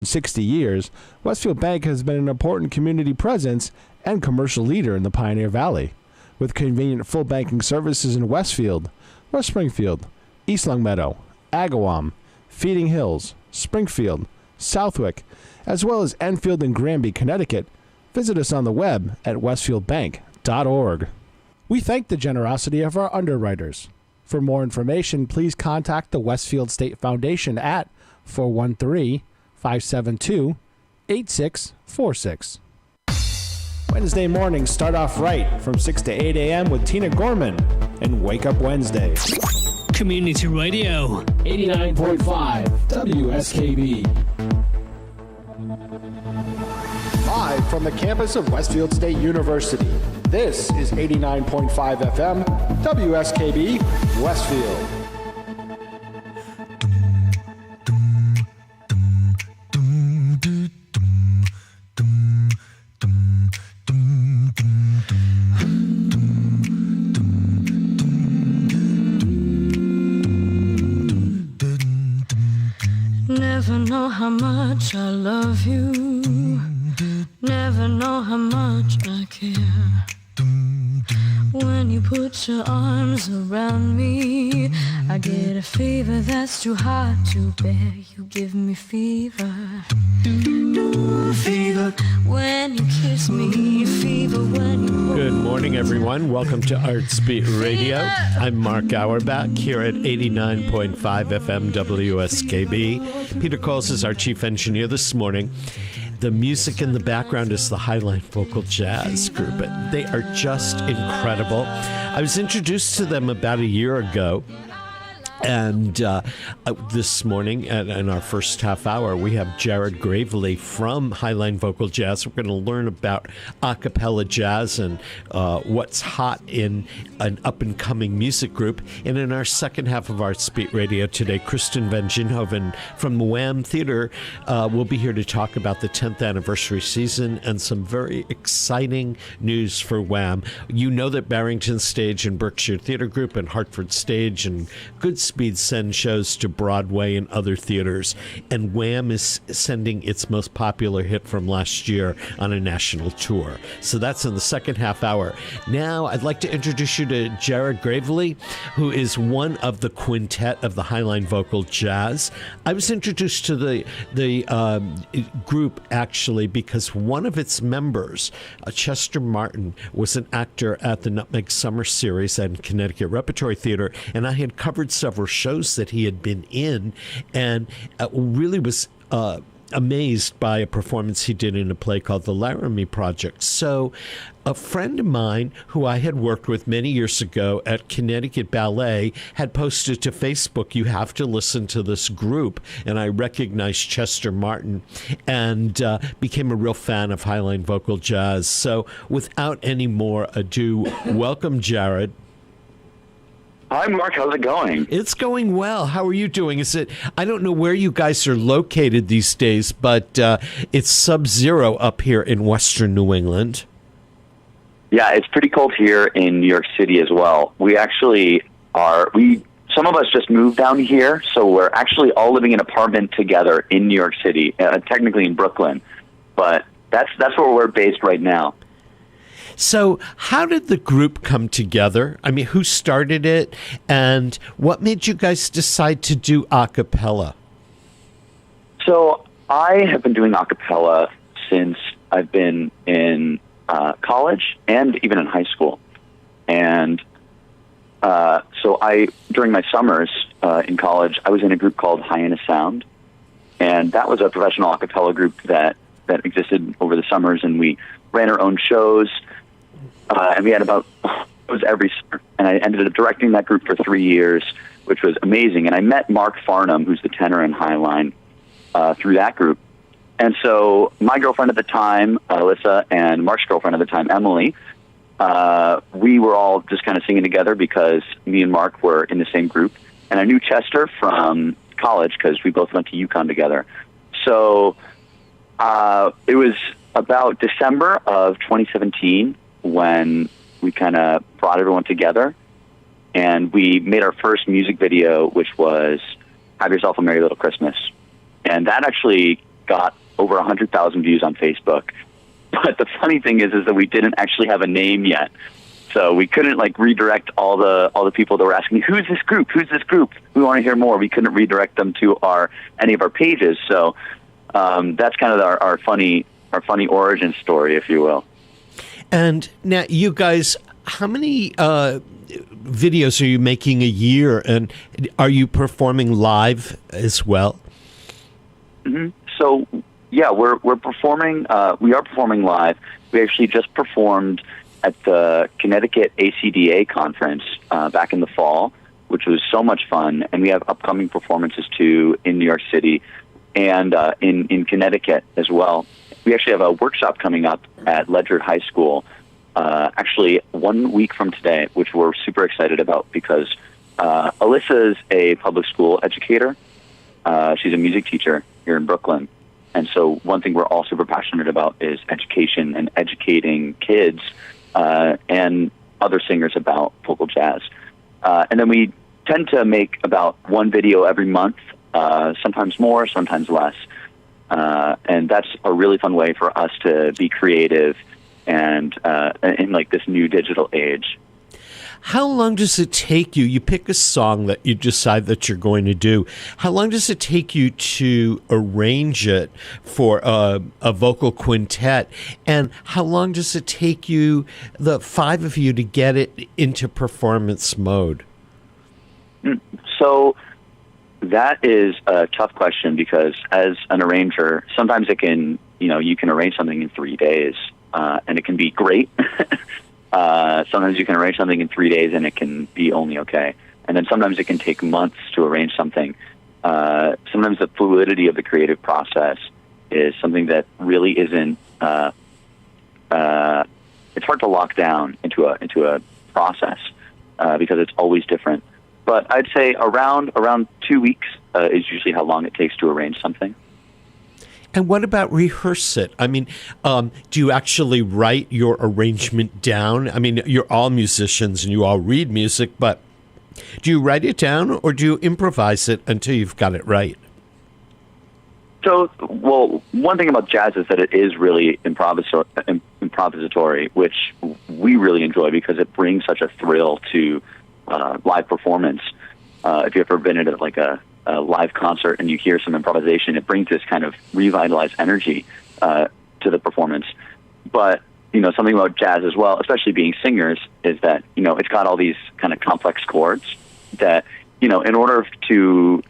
60 years, Westfield Bank has been an important community presence and commercial leader in the Pioneer Valley, with convenient full banking services in Westfield, West Springfield, East Longmeadow, Agawam, Feeding Hills, Springfield, Southwick, as well as Enfield and Granby, Connecticut. Visit us on the web at westfieldbank.org. We thank the generosity of our underwriters. For more information, please contact the Westfield State Foundation at 413-572-8646. Wednesday mornings start off right from 6 to 8 a.m. with Tina Gorman and Wake Up Wednesday. Community Radio. 89.5 WSKB. Live from the campus of Westfield State University, this is 89.5 FM WSKB Westfield. Never know how much I love you. Never know how much I care. When you put your arms around me, I get a fever that's too hot to bear. You give me fever. Fever when you kiss me. Fever when you hold. Good morning, everyone. Welcome to Artsbeat Radio. I'm Mark Auerbach here at 89.5 FM WSKB. Peter Coles is our chief engineer this morning. The music in the background is the Highline Vocal Jazz Group. They are just incredible. I was introduced to them about a year ago. And this morning, in our first half hour, we have Jared Gravely from Highline Vocal Jazz. We're going to learn about a cappella jazz and what's hot in an up-and-coming music group. And in our second half of Art Speak Radio today, Kristen Van Ginhoven from the Wham Theater will be here to talk about the 10th anniversary season and some very exciting news for Wham. You know that Barrington Stage and Berkshire Theater Group and Hartford Stage and Goodspeed send shows to Broadway and other theaters, and Wham is sending its most popular hit from last year on a national tour. So that's in the second half hour. Now I'd like to introduce you to Jared Gravely, who is one of the quintet of the Highline Vocal Jazz. I was introduced to the group actually because one of its members, Chester Martin, was an actor at the Nutmeg Summer Series at Connecticut Repertory Theater, and I had covered several shows that he had been in, and really was amazed by a performance he did in a play called The Laramie Project. So a friend of mine who I had worked with many years ago at Connecticut Ballet had posted to Facebook, "You have to listen to this group." And I recognized Chester Martin and became a real fan of Highline Vocal Jazz. So without any more ado, welcome, Jared. Hi, Mark. How's it going? It's going well. How are you doing? I don't know where you guys are located these days, but it's sub-zero up here in western New England. Yeah, it's pretty cold here in New York City as well. We actually some of us just moved down here, so we're actually all living in an apartment together in New York City, technically in Brooklyn, but that's where we're based right now. So how did the group come together? I mean, who started it, and what made you guys decide to do a cappella? So I have been doing a cappella since I've been in college and even in high school. And so during my summers in college, I was in a group called Hyena Sound, and that was a professional a cappella group that existed over the summers, and we ran our own shows. And we had about shows every summer, and I ended up directing that group for 3 years, which was amazing. And I met Mark Farnham, who's the tenor in Highline, through that group. And so my girlfriend at the time, Alyssa, and Mark's girlfriend at the time, Emily, we were all just kind of singing together because me and Mark were in the same group. And I knew Chester from college because we both went to UConn together. So it was about December of 2017 when we kind of brought everyone together, and we made our first music video, which was Have Yourself a Merry Little Christmas. And that actually got over 100,000 views on Facebook. But the funny thing is that we didn't actually have a name yet. So we couldn't redirect all the people that were asking, who's this group? Who's this group? We want to hear more. We couldn't redirect them to any of our pages. So that's kind of our funny origin story, if you will. And now, you guys, how many videos are you making a year, and are you performing live as well? Mm-hmm. So yeah, we're performing. We are performing live. We actually just performed at the Connecticut ACDA conference back in the fall, which was so much fun. And we have upcoming performances too in New York City and in Connecticut as well. We actually have a workshop coming up at Ledyard High School, actually 1 week from today, which we're super excited about because Alyssa is a public school educator. She's a music teacher here in Brooklyn. And so one thing we're all super passionate about is education and educating kids and other singers about vocal jazz. And then we tend to make about one video every month, sometimes more, sometimes less. And that's a really fun way for us to be creative and in this new digital age. How long does it take you? You pick a song that you decide that you're going to do. How long does it take you to arrange it for a vocal quintet? And how long does it take you, the five of you, to get it into performance mode? So that is a tough question because as an arranger, sometimes it can, you can arrange something in 3 days and it can be great. Sometimes you can arrange something in 3 days and it can be only okay. And then sometimes it can take months to arrange something. Sometimes the fluidity of the creative process is something that really isn't, it's hard to lock down into a process because it's always different. But I'd say around 2 weeks is usually how long it takes to arrange something. And what about rehearse it? I mean, do you actually write your arrangement down? I mean, you're all musicians and you all read music, but do you write it down or do you improvise it until you've got it right? So, well, one thing about jazz is that it is really improvisatory, which we really enjoy because it brings such a thrill to live performance. If you've ever been at a live concert and you hear some improvisation, it brings this kind of revitalized energy to the performance. But, something about jazz as well, especially being singers, is that, it's got all these kind of complex chords that, in order to,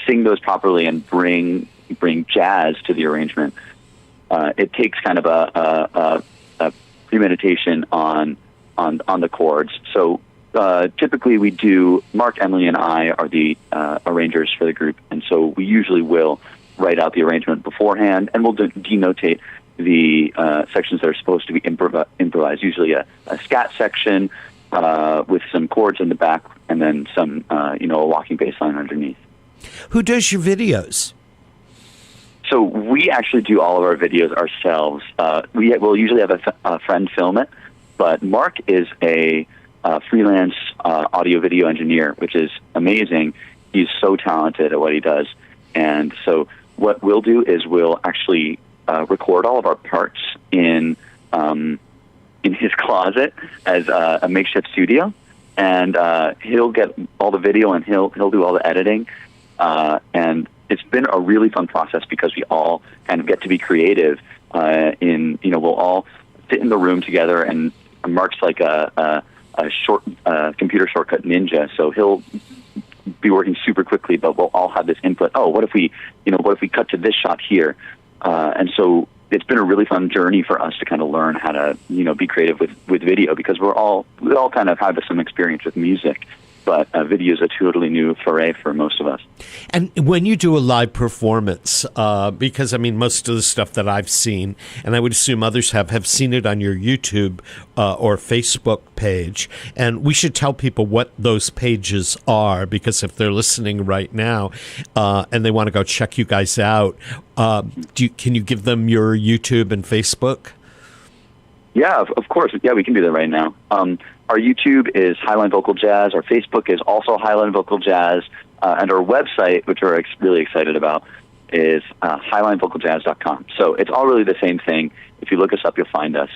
sing those properly and bring jazz to the arrangement, it takes kind of a premeditation on the chords. So typically we do, Mark, Emily, and I are the arrangers for the group, and so we usually will write out the arrangement beforehand, and we'll denotate the sections that are supposed to be improvised, usually a scat section with some chords in the back, and then some, a walking bass line underneath. Who does your videos? So we actually do all of our videos ourselves. We'll usually have a friend film it, but Mark is a freelance audio video engineer, which is amazing. He's so talented at what he does. And so what we'll do is we'll actually record all of our parts in his closet as a makeshift studio, and he'll get all the video and he'll do all the editing. And it's been a really fun process because we all kind of get to be creative. We'll all sit in the room together, and Mark's like a short computer shortcut ninja, so he'll be working super quickly, but we'll all have this input. Oh, what if we cut to this shot here? And so it's been a really fun journey for us to kind of learn how to, be creative with video, because we all kind of have some experience with music, but video is a totally new foray for most of us. And when you do a live performance, because, most of the stuff that I've seen, and I would assume others have seen it on your YouTube or Facebook page, and we should tell people what those pages are, because if they're listening right now and they want to go check you guys out, can you give them your YouTube and Facebook? Yeah, of course. Yeah, we can do that right now. Our YouTube is Highline Vocal Jazz. Our Facebook is also Highline Vocal Jazz. And our website, which we're really excited about, is highlinevocalJazz.com. So it's all really the same thing. If you look us up, you'll find us.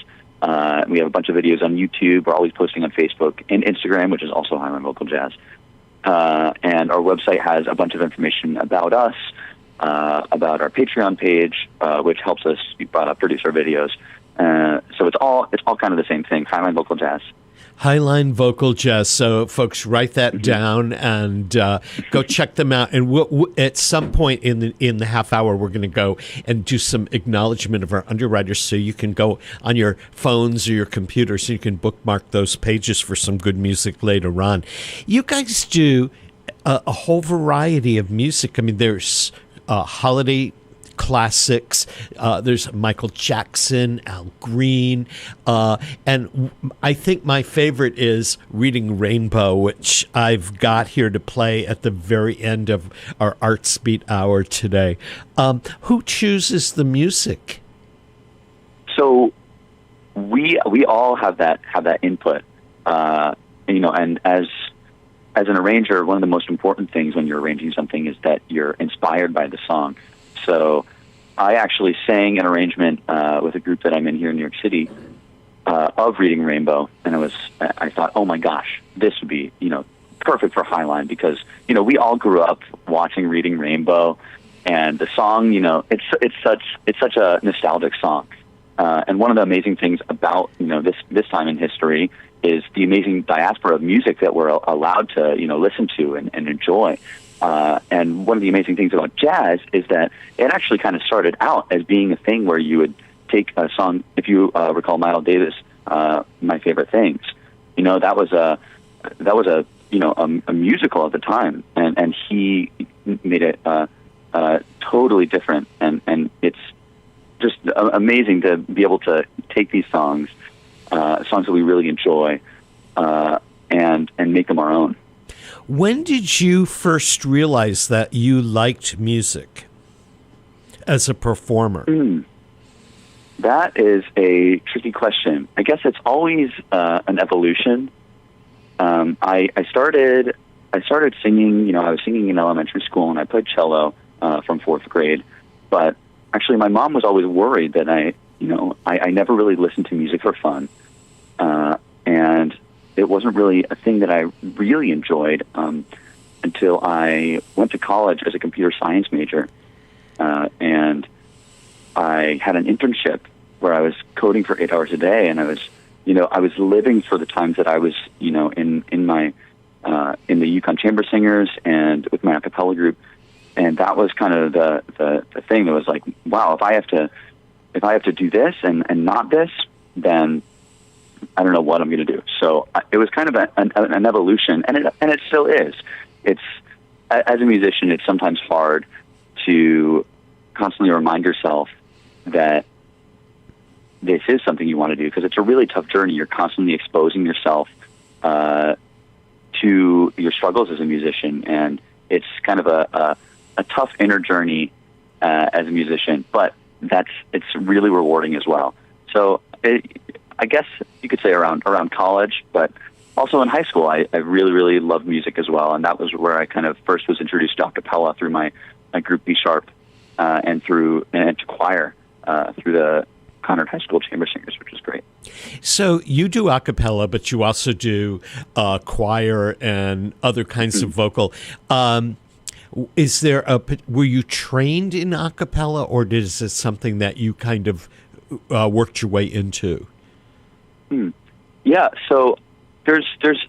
We have a bunch of videos on YouTube. We're always posting on Facebook and Instagram, which is also Highline Vocal Jazz. And our website has a bunch of information about us, about our Patreon page, which helps us produce our videos. So it's all kind of the same thing. Highline Vocal Jazz. Highline Vocal Jazz. So, folks, write that down and go check them out. And we'll, at some point in the half hour, we're going to go and do some acknowledgement of our underwriters, so you can go on your phones or your computer, so you can bookmark those pages for some good music later on. You guys do a whole variety of music. I mean, there's holiday classics. There's Michael Jackson, Al Green, and I think my favorite is Reading Rainbow, which I've got here to play at the very end of our Arts Beat hour today. Who chooses the music? So we all have that input, and as an arranger, one of the most important things when you're arranging something is that you're inspired by the song. So I actually sang an arrangement with a group that I'm in here in New York City of Reading Rainbow, and I thought, oh my gosh, this would be perfect for Highline, because we all grew up watching Reading Rainbow, and the song it's such a nostalgic song, and one of the amazing things about this time in history is the amazing diaspora of music that we're allowed to listen to and enjoy. And one of the amazing things about jazz is that it actually kind of started out as being a thing where you would take a song. If you recall Miles Davis, My Favorite Things, that was a musical at the time, and he made it totally different, and it's just amazing to be able to take these songs that we really enjoy, and make them our own. When did you first realize that you liked music as a performer? That is a tricky question. I guess it's always an evolution. I started singing. I was singing in elementary school, and I played cello from fourth grade. But actually, my mom was always worried that I never really listened to music for fun, and it wasn't really a thing that I really enjoyed until I went to college as a computer science major, and I had an internship where I was coding for 8 hours a day, and I was living for the times that I was in the Yukon Chamber Singers and with my a cappella group, and that was kind of the thing that was like, wow, if I have to do this and not this, then I don't know what I'm going to do. So it was kind of an evolution, and it still is. It's, as a musician, it's sometimes hard to constantly remind yourself that this is something you want to do, because it's a really tough journey. You're constantly exposing yourself to your struggles as a musician, and it's kind of a tough inner journey as a musician, but it's really rewarding as well. So I guess you could say around college, but also in high school, I really, really loved music as well, and that was where I kind of first was introduced to a cappella through my group B Sharp, and to choir through the Conard High School Chamber Singers, which was great. So you do a cappella, but you also do choir and other kinds of vocal. Is there were you trained in a cappella, or is it something that you kind of worked your way into? Yeah, so there's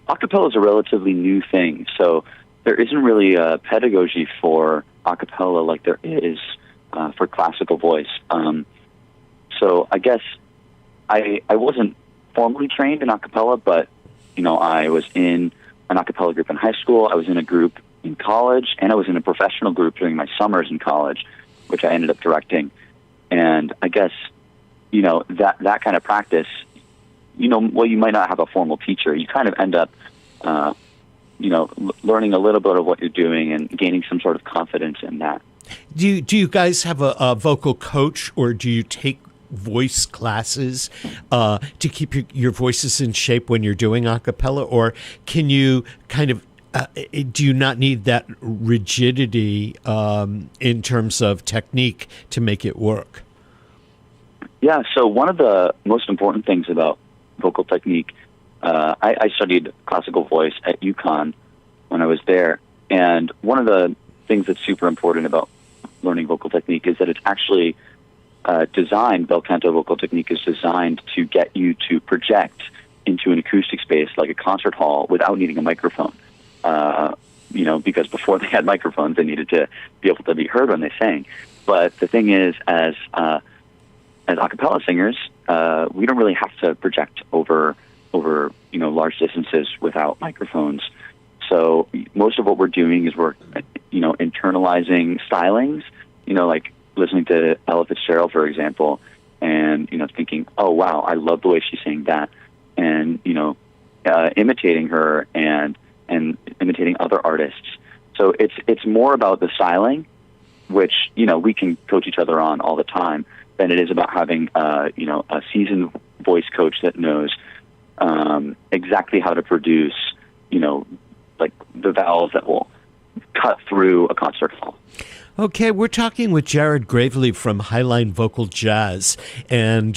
acapella is a relatively new thing, so there isn't really a pedagogy for acapella like there is for classical voice. So I guess I wasn't formally trained in acapella, but I was in an acapella group in high school. I was in a group in college, and I was in a professional group during my summers in college, which I ended up directing. And I guess that kind of practice. Well, you might not have a formal teacher. You kind of end up, learning a little bit of what you're doing and gaining some sort of confidence in that. Do you guys have a vocal coach, or do you take voice classes to keep your voices in shape when you're doing a cappella, or can you kind of do you not need that rigidity in terms of technique to make it work? Yeah, so one of the most important things about vocal technique, I studied classical voice at UConn when I was there, and one of the things that's super important about learning vocal technique is that it's actually designed, bel canto vocal technique is designed to get you to project into an acoustic space like a concert hall without needing a microphone. Because before they had microphones, they needed to be able to be heard when they sang. But the thing is, as a cappella singers, we don't really have to project over large distances without microphones. So most of what we're doing is we're internalizing stylings, like listening to Ella Fitzgerald, for example, and thinking, oh wow, I love the way she's saying that, and imitating her and imitating other artists. So it's more about the styling, which we can coach each other on all the time, than it is about having a seasoned voice coach that knows exactly how to produce like the vowels that will cut through a concert hall. Okay, we're talking with Jared Gravely from Highline Vocal Jazz, and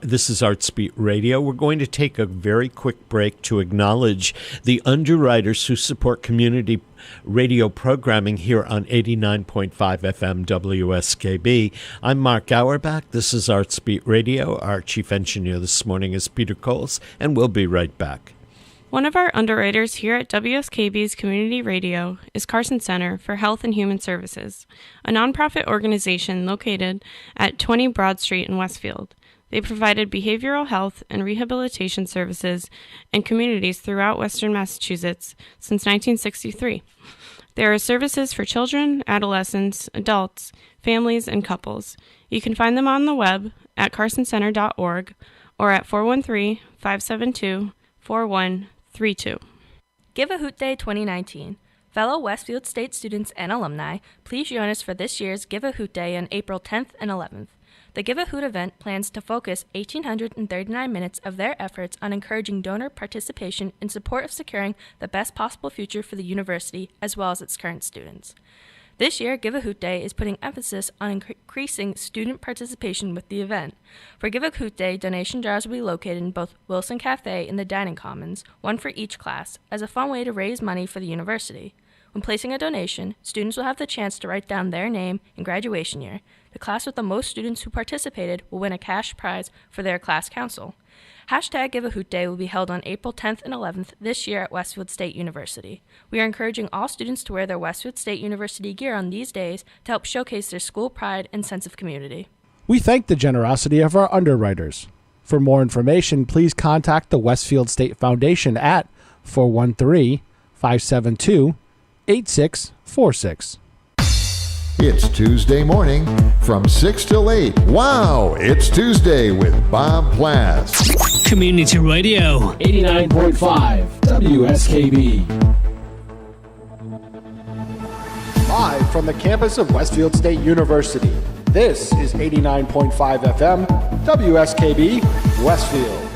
this is Artsbeat Radio. We're going to take a very quick break to acknowledge the underwriters who support community radio programming here on 89.5 FM WSKB. I'm Mark Auerbach. This is Artsbeat Radio. Our chief engineer this morning is Peter Coles, and we'll be right back. One of our underwriters here at WSKB's Community Radio is Carson Center for Health and Human Services, a nonprofit organization located at 20 Broad Street in Westfield. They provided behavioral health and rehabilitation services in communities throughout Western Massachusetts since 1963. There are services for children, adolescents, adults, families, and couples. You can find them on the web at carsoncenter.org or at 413-572-4132. Give a Hoot Day 2019. Fellow Westfield State students and alumni, please join us for this year's Give a Hoot Day on April 10th and 11th. The Give a Hoot event plans to focus 1,839 minutes of their efforts on encouraging donor participation in support of securing the best possible future for the university as well as its current students. This year, Give a Hoot Day is putting emphasis on increasing student participation with the event. For Give a Hoot Day, donation jars will be located in both Wilson Cafe and the Dining Commons, one for each class, as a fun way to raise money for the university. When placing a donation, students will have the chance to write down their name and graduation year. The class with the most students who participated will win a cash prize for their class council. Hashtag Give a Hoot Day will be held on April 10th and 11th this year at Westfield State University. We are encouraging all students to wear their Westfield State University gear on these days to help showcase their school pride and sense of community. We thank the generosity of our underwriters. For more information, please contact the Westfield State Foundation at 413-572-8646. It's Tuesday morning from 6 till 8. Wow, it's Tuesday with Bob Plass. Community Radio. 89.5 WSKB. Live from the campus of Westfield State University, this is 89.5 FM WSKB Westfield.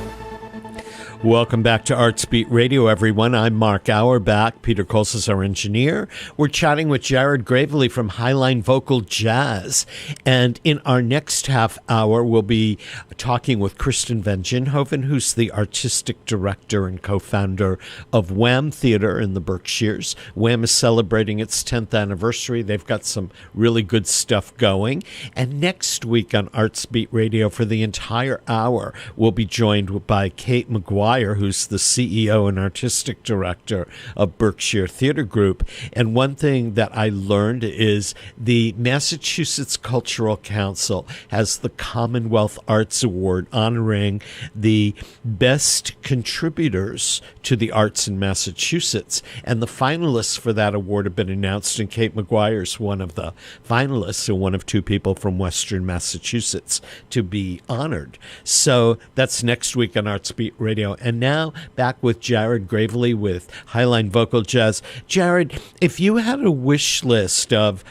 Welcome back to Artsbeat Radio, everyone. I'm Mark Auerbach. Peter Coles is our engineer. We're chatting with Jared Gravely from Highline Vocal Jazz. And in our next half hour, we'll be talking with Kristen Van Ginhoven, who's the artistic director and co-founder of Wham Theater in the Berkshires. Wham is celebrating its 10th anniversary. They've got some really good stuff going. And next week on Artsbeat Radio, for the entire hour, we'll be joined by Kate McGuire, who's the CEO and artistic director of Berkshire Theater Group. And one thing that I learned is the Massachusetts Cultural Council has the Commonwealth Arts Award honoring the best contributors to the arts in Massachusetts. And the finalists for that award have been announced, and Kate McGuire's one of the finalists and one of two people from Western Massachusetts to be honored. So that's next week on Artsbeat Radio. And now back with Jared Gravely with Highline Vocal Jazz. Jared, if you had a wish list of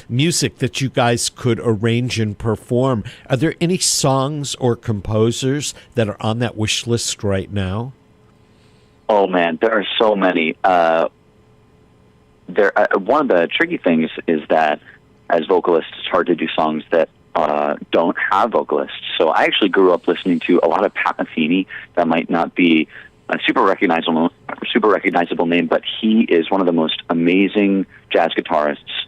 music that you guys could arrange and perform, are there any songs or composers that are on that wish list right now? Oh man, there are so many. one of the tricky things is that as vocalists, it's hard to do songs that don't have vocalists. So I actually grew up listening to a lot of Pat Metheny. That might not be a super recognizable name, but he is one of the most amazing jazz guitarists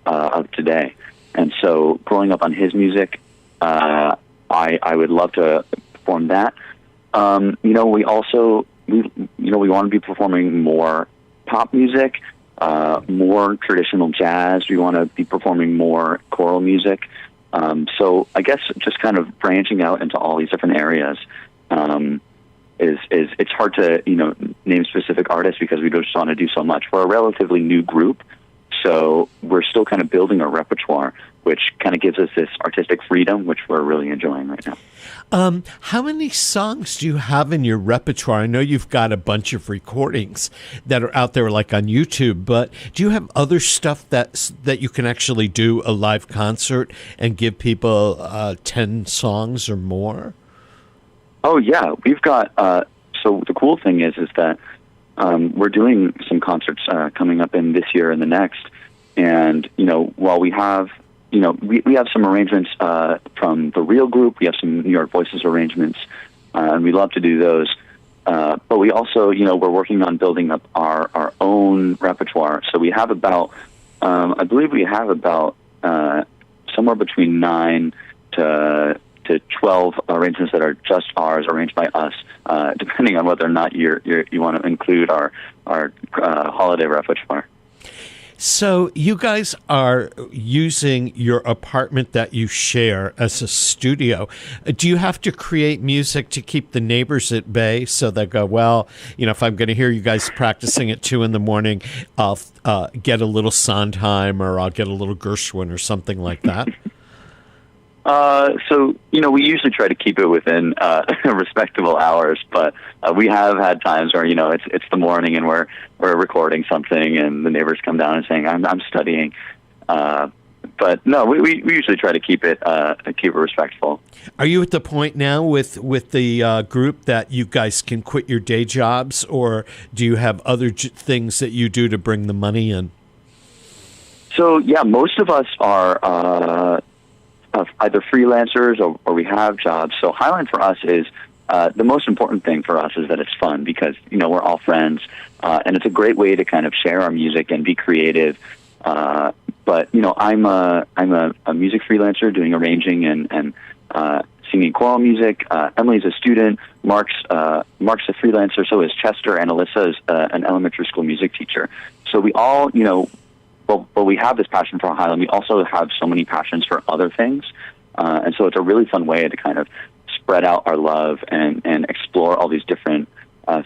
of today. And so growing up on his music, I would love to perform that. We also we want to be performing more pop music, more traditional jazz. We want to be performing more choral music. So I guess just kind of branching out into all these different areas is it's hard to name specific artists because we just want to do so much. We're a relatively new group, so we're still kind of building our repertoire, which kind of gives us this artistic freedom, which we're really enjoying right now. How many songs do you have in your repertoire? I know you've got a bunch of recordings that are out there, like on YouTube, but do you have other stuff that you can actually do a live concert and give people 10 songs or more? Oh, yeah. We've got, so the cool thing is that we're doing some concerts coming up in this year and the next. And, while we have, we have some arrangements from the Real Group. We have some New York Voices arrangements, and we love to do those. But we also, we're working on building up our own repertoire. So we have about, I believe we have about somewhere between 9 to 12 arrangements that are just ours, arranged by us, depending on whether or not you want to include our holiday repertoire. So you guys are using your apartment that you share as a studio. Do you have to create music to keep the neighbors at bay so they go, well, if I'm going to hear you guys practicing at 2 a.m, I'll get a little Sondheim or I'll get a little Gershwin or something like that? So, we usually try to keep it within respectable hours, but we have had times where, it's the morning and we're recording something and the neighbors come down and saying, I'm studying. But no, we usually try to keep it respectful. Are you at the point now with the group that you guys can quit your day jobs, or do you have other things that you do to bring the money in? So, yeah, most of us are either freelancers or we have jobs. So Highline for us is the most important thing for us is that it's fun because we're all friends, and it's a great way to kind of share our music and be creative. But I'm a music freelancer doing arranging and singing choral music. Emily's a student. Mark's a freelancer. So is Chester, and Alyssa is an elementary school music teacher. So we all But we have this passion for Highland. We also have so many passions for other things. And so it's a really fun way to kind of spread out our love and explore all these different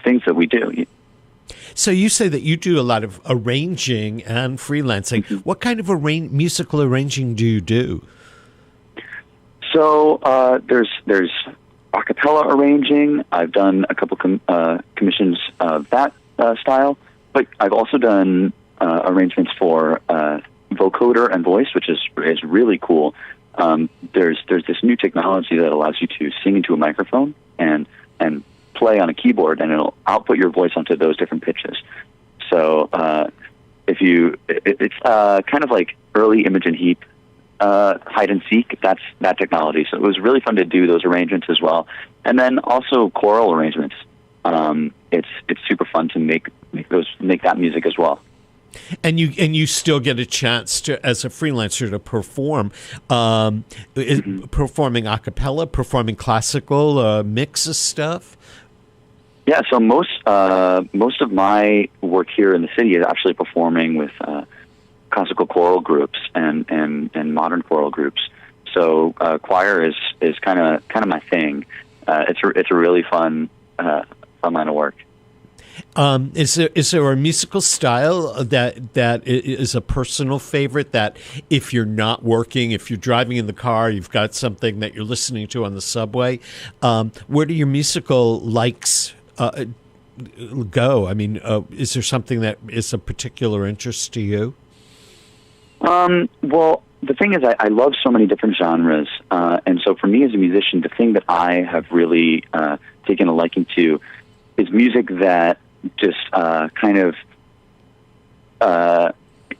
things that we do. So you say that you do a lot of arranging and freelancing. Mm-hmm. What kind of musical arranging do you do? So there's a cappella arranging. I've done a couple commissions of that style. But I've also done arrangements for vocoder and voice, which is really cool. There's this new technology that allows you to sing into a microphone and play on a keyboard, and it'll output your voice onto those different pitches. So it's kind of like early Imogen Heap, hide and seek. That's that technology. So it was really fun to do those arrangements as well, and then also choral arrangements. It's super fun to make that music as well. And you still get a chance to, as a freelancer, to perform, performing a cappella, performing classical, mix of stuff. Yeah, so most of my work here in the city is actually performing with classical choral groups and modern choral groups. So choir is kind of my thing. It's a really fun line of work. Is there a musical style that is a personal favorite, that if you're not working, if you're driving in the car, you've got something that you're listening to on the subway, where do your musical likes go? I mean, is there something that is a particular interest to you? Well, the thing is, I love so many different genres, and so for me as a musician, the thing that I have really taken a liking to is music that just kind of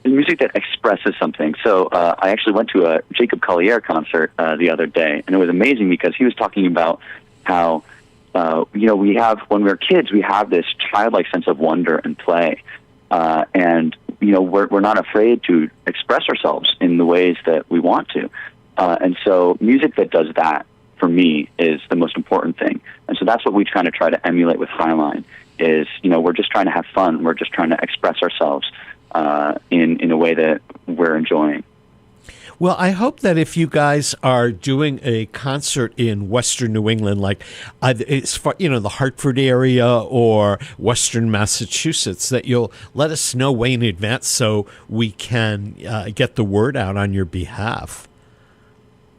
music that expresses something. So I actually went to a Jacob Collier concert the other day, and it was amazing because he was talking about how we have, when we're kids, we have this childlike sense of wonder and play, and we're not afraid to express ourselves in the ways that we want to, and so music that does that for me is the most important thing. And so that's what we try to emulate with Highline. Is we're just trying to have fun. We're just trying to express ourselves in a way that we're enjoying. Well, I hope that if you guys are doing a concert in Western New England, like it's the Hartford area or Western Massachusetts, that you'll let us know way in advance so we can get the word out on your behalf.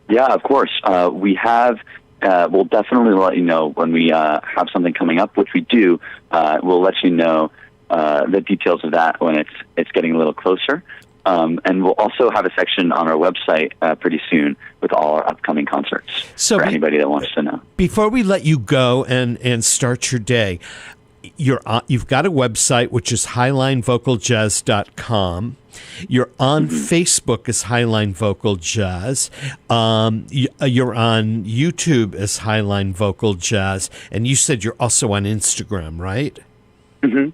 Yeah, of course. We have. We'll definitely let you know when we have something coming up, which we do. We'll let you know the details of that when it's getting a little closer. And we'll also have a section on our website pretty soon with all our upcoming concerts for anybody that wants to know. Before we let you go and start your day, you've got a website, which is highlinevocalJazz.com. You're on Facebook as Highline Vocal Jazz. You're on YouTube as Highline Vocal Jazz. And you said you're also on Instagram, right? Mm-hmm.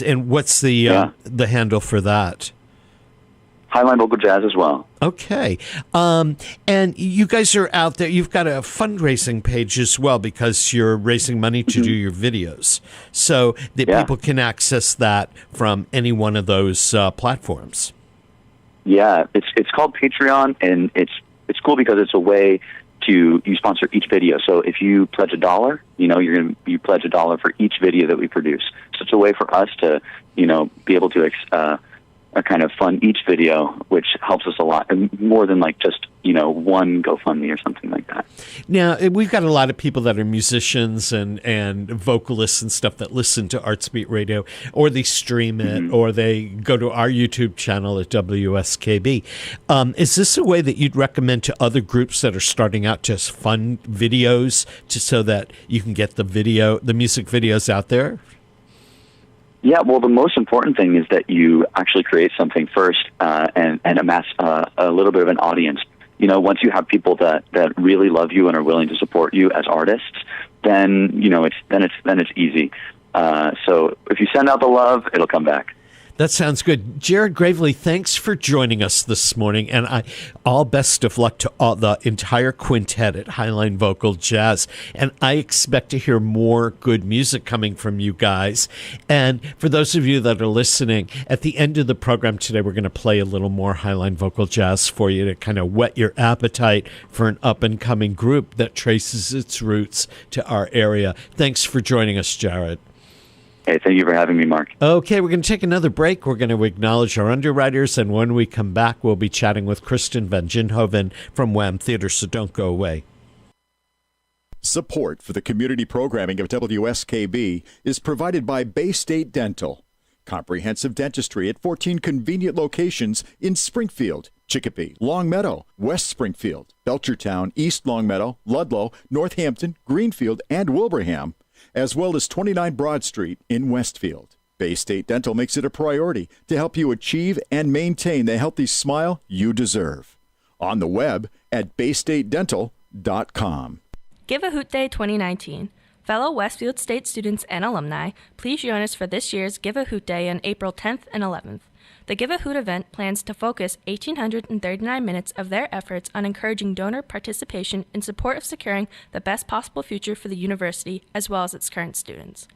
And what's the handle for that? Highline Vocal Jazz as well. Okay. And you guys are out there. You've got a fundraising page as well because you're raising money to do your videos. So that people can access that from any one of those platforms. Yeah, it's called Patreon, and it's cool because it's a way you sponsor each video. So if you pledge $1, you pledge $1 for each video that we produce. So it's a way for us to, be able to kind of fund each video, which helps us a lot, and more than like just one GoFundMe or something like that. Now, we've got a lot of people that are musicians and vocalists and stuff that listen to Artsbeat Radio, or they stream it, or they go to our YouTube channel at WSKB. Is this a way that you'd recommend to other groups that are starting out, just fund videos so that you can get the music videos out there? Yeah, well, the most important thing is that you actually create something first and amass a little bit of an audience. Once you have people that really love you and are willing to support you as artists, then it's easy. So if you send out the love, it'll come back. That sounds good. Jared Gravely, thanks for joining us this morning, and all best of luck to all the entire quintet at Highline Vocal Jazz. And I expect to hear more good music coming from you guys. And for those of you that are listening, at the end of the program today, we're going to play a little more Highline Vocal Jazz for you to kind of whet your appetite for an up-and-coming group that traces its roots to our area. Thanks for joining us, Jared. Hey, thank you for having me, Mark. Okay, we're going to take another break. We're going to acknowledge our underwriters, and when we come back, we'll be chatting with Kristen Van Ginhoven from Wham Theater, so don't go away. Support for the community programming of WSKB is provided by Bay State Dental. Comprehensive dentistry at 14 convenient locations in Springfield, Chicopee, Longmeadow, West Springfield, Belchertown, East Longmeadow, Ludlow, Northampton, Greenfield, and Wilbraham, as well as 29 Broad Street in Westfield. Bay State Dental makes it a priority to help you achieve and maintain the healthy smile you deserve. On the web at baystatedental.com. Give a Hoot Day 2019. Fellow Westfield State students and alumni, please join us for this year's Give a Hoot Day on April 10th and 11th. The Give a Hoot event plans to focus 1,839 minutes of their efforts on encouraging donor participation in support of securing the best possible future for the university as well as its current students.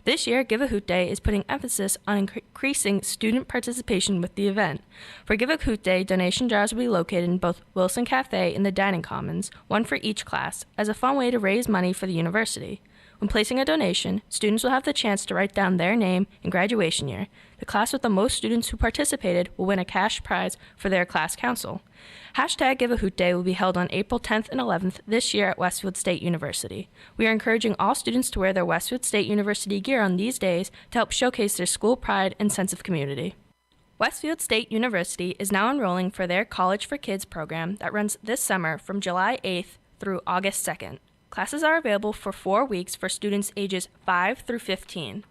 This year, Give a Hoot Day is putting emphasis on increasing student participation with the event. For Give a Hoot Day, donation jars will be located in both Wilson Cafe and the Dining Commons, one for each class, as a fun way to raise money for the university. When placing a donation, students will have the chance to write down their name and graduation year. The class with the most students who participated will win a cash prize for their class council. Hashtag Give a Hoot Day will be held on April 10th and 11th this year at Westfield State University. We are encouraging all students to wear their Westfield State University gear on these days to help showcase their school pride and sense of community. Westfield State University is now enrolling for their College for Kids program that runs this summer from July 8th through August 2nd. Classes are available for 4 weeks for students ages 5 through 15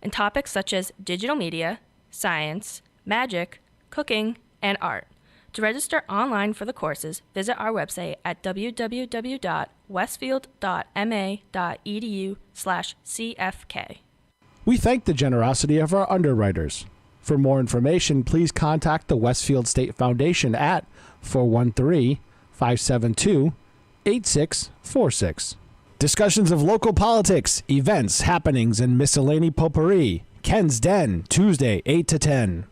in topics such as digital media, science, magic, cooking, and art. To register online for the courses, visit our website at www.westfield.ma.edu/CFK. We thank the generosity of our underwriters. For more information, please contact the Westfield State Foundation at 413-572-8646. Discussions of local politics, events, happenings, and miscellany potpourri. Ken's Den, Tuesday, 8 to 10.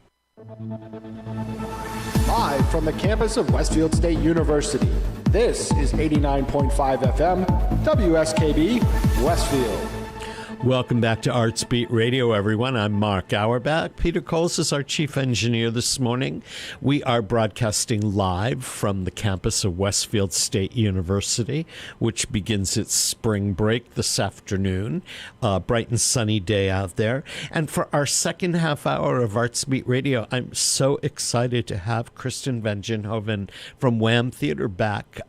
Live from the campus of Westfield State University, this is 89.5 FM, WSKB, Westfield. Welcome back to Arts Beat Radio, everyone. I'm Mark Auerbach. Peter Coles is our chief engineer this morning. We are broadcasting live from the campus of Westfield State University, which begins its spring break this afternoon. Bright and sunny day out there. And for our second half hour of Arts Beat Radio, I'm so excited to have Kristen Van Ginhoven from Wham Theater back.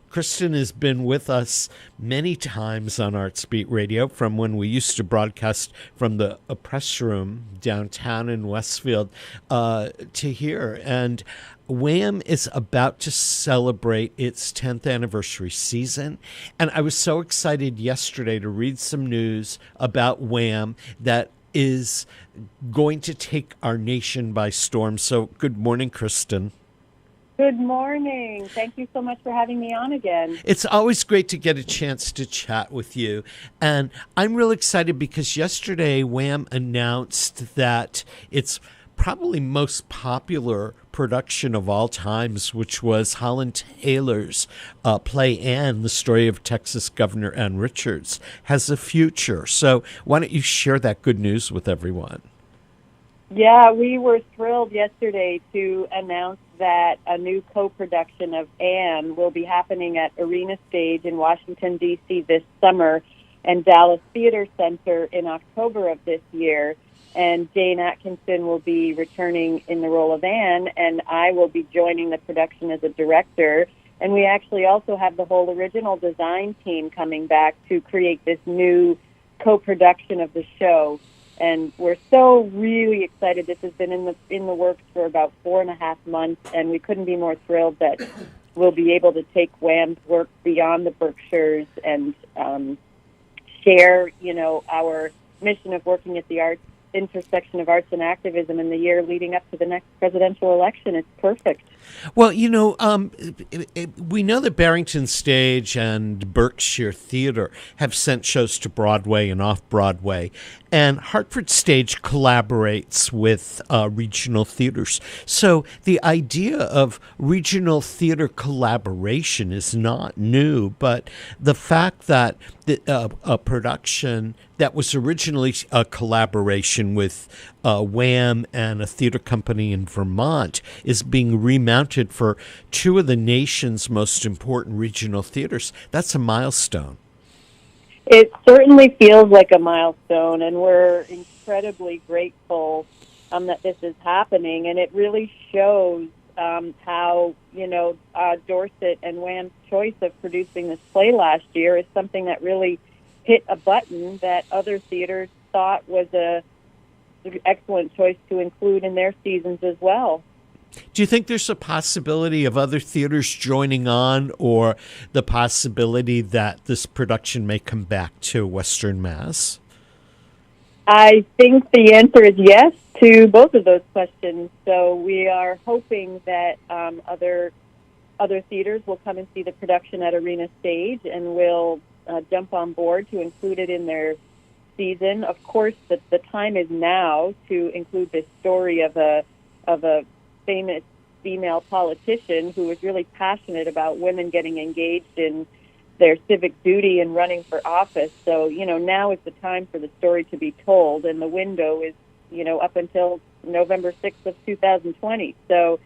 Kristen has been with us many times on Arts Beat Radio from when we used to broadcast from the press room downtown in Westfield to here. And Wham is about to celebrate its 10th anniversary season. And I was so excited yesterday to read some news about Wham that is going to take our nation by storm. So good morning, Kristen. Good morning. Thank you so much for having me on again. It's always great to get a chance to chat with you. And I'm real excited because yesterday Wham announced that its probably most popular production of all times, which was Holland Taylor's play Anne, the story of Texas Governor Ann Richards, has a future. So why don't you share that good news with everyone? Yeah, we were thrilled yesterday to announce that a new co-production of Anne will be happening at Arena Stage in Washington, D.C. this summer and Dallas Theater Center in October of this year. And Jane Atkinson will be returning in the role of Anne, and I will be joining the production as a director. And we actually also have the whole original design team coming back to create this new co-production of the show. And we're so really excited. This has been in the works for about 4.5 months, and we couldn't be more thrilled that we'll be able to take Wham's work beyond the Berkshires and share, our mission of working at the intersection of arts and activism in the year leading up to the next presidential election. It's perfect. Well, we know that Barrington Stage and Berkshire Theater have sent shows to Broadway and off-Broadway, and Hartford Stage collaborates with regional theaters. So the idea of regional theater collaboration is not new, but the fact that a production that was originally a collaboration with Wham and a theater company in Vermont is being remounted for two of the nation's most important regional theaters. That's a milestone. It certainly feels like a milestone, and we're incredibly grateful that this is happening. And it really shows how, Dorset and Wham's choice of producing this play last year is something that really hit a button that other theaters thought was an excellent choice to include in their seasons as well. Do you think there's a possibility of other theaters joining on, or the possibility that this production may come back to Western Mass? I think the answer is yes to both of those questions. So we are hoping that other theaters will come and see the production at Arena Stage and will jump on board to include it in their season. Of course, the time is now to include this story of a famous female politician who was really passionate about women getting engaged in their civic duty and running for office. So, now is the time for the story to be told, and the window is, up until November 6th of 2020. So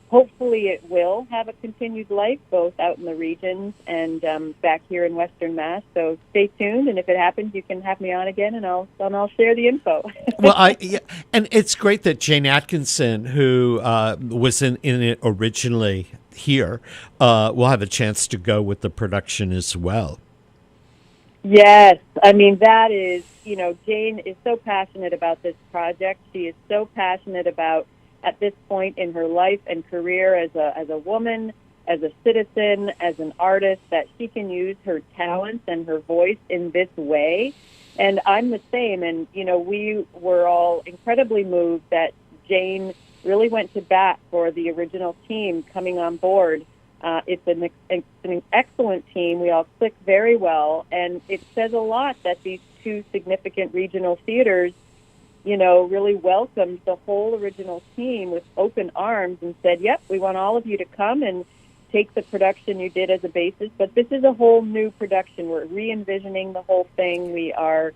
hopefully it will have a continued life, both out in the regions and back here in Western Mass. So stay tuned, and if it happens, you can have me on again, and I'll share the info. Well, and it's great that Jane Atkinson, who was in it originally here, will have a chance to go with the production as well. Yes, I mean, that is, Jane is so passionate about this project. She is so passionate about, at this point in her life and career as a woman, as a citizen, as an artist, that she can use her talents and her voice in this way. And I'm the same. And, we were all incredibly moved that Jane really went to bat for the original team coming on board. It's an excellent team. We all click very well. And it says a lot that these two significant regional theaters, really welcomed the whole original team with open arms and said, yep, we want all of you to come and take the production you did as a basis. But this is a whole new production. We're re-envisioning the whole thing. We are,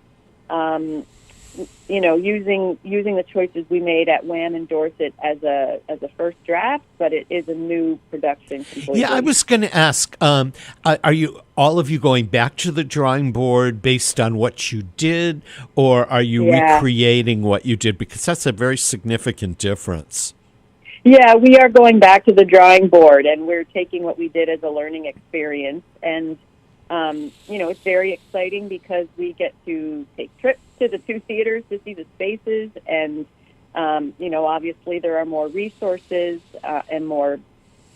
using the choices we made at Wham and Dorset as a first draft, but it is a new production completely. Yeah, I was going to ask, are you all of you going back to the drawing board based on what you did, or are you recreating what you did? Because that's a very significant difference. Yeah, we are going back to the drawing board, and we're taking what we did as a learning experience. And, it's very exciting because we get to take trips to the two theaters to see the spaces. And, obviously there are more resources and more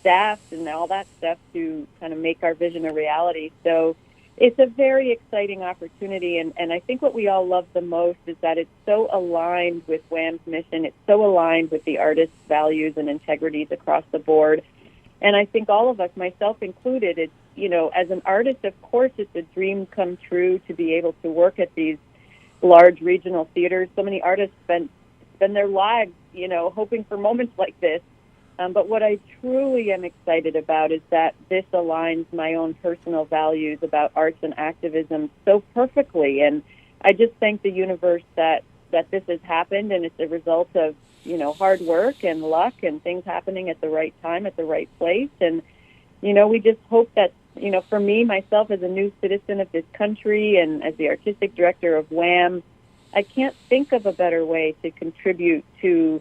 staff and all that stuff to kind of make our vision a reality. So it's a very exciting opportunity. And I think what we all love the most is that it's so aligned with Wham's mission. It's so aligned with the artist's values and integrities across the board. And I think all of us, myself included, it's, as an artist, of course, it's a dream come true to be able to work at these large regional theaters. So many artists spend their lives, hoping for moments like this. But what I truly am excited about is that this aligns my own personal values about arts and activism so perfectly. And I just thank the universe that this has happened, and it's a result of, hard work and luck and things happening at the right time, at the right place. And, we just hope that, for me, myself, as a new citizen of this country and as the artistic director of Wham, I can't think of a better way to contribute to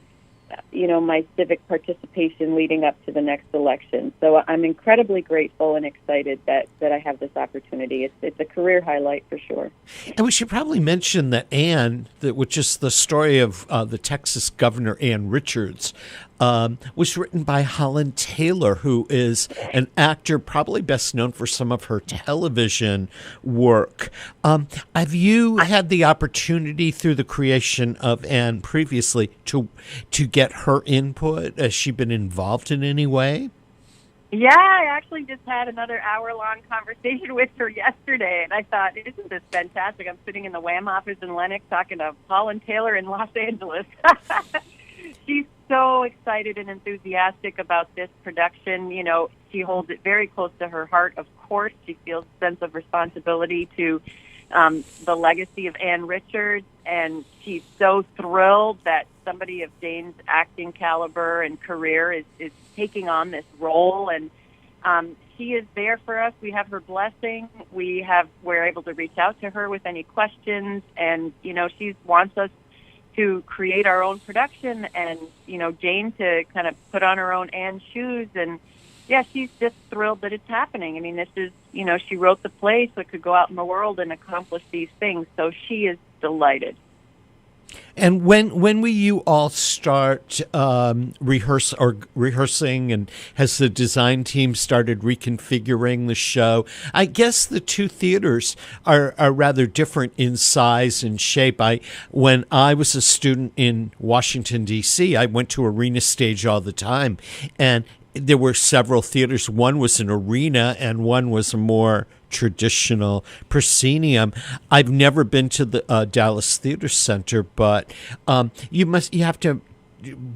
my civic participation leading up to the next election. So I'm incredibly grateful and excited that I have this opportunity. It's a career highlight for sure. And we should probably mention that Anne, which is the story of the Texas Governor Ann Richards, was written by Holland Taylor, who is an actor probably best known for some of her television work. Have you had the opportunity through the creation of Anne previously to get her input? Has she been involved in any way? Yeah, I actually just had another hour-long conversation with her yesterday, and I thought, isn't this fantastic? I'm sitting in the Wham office in Lenox talking to Holland Taylor in Los Angeles. She's so excited and enthusiastic about this production. She holds it very close to her heart, of course. She feels a sense of responsibility to the legacy of Ann Richards, and she's so thrilled that somebody of Jane's acting caliber and career is taking on this role. And she is there for us. We have her blessing. We're able to reach out to her with any questions, and she wants us to create our own production, and Jane to kind of put on her own Anne's shoes. And yeah, she's just thrilled that it's happening. I mean, this is she wrote the play so it could go out in the world and accomplish these things. So she is delighted. And when will you all start rehearsing, and has the design team started reconfiguring the show? I guess the two theaters are rather different in size and shape. When I was a student in Washington, D.C., I went to Arena Stage all the time, and there were several theaters. One was an arena, and one was a more traditional proscenium. I've never been to the Dallas Theater Center, but you have to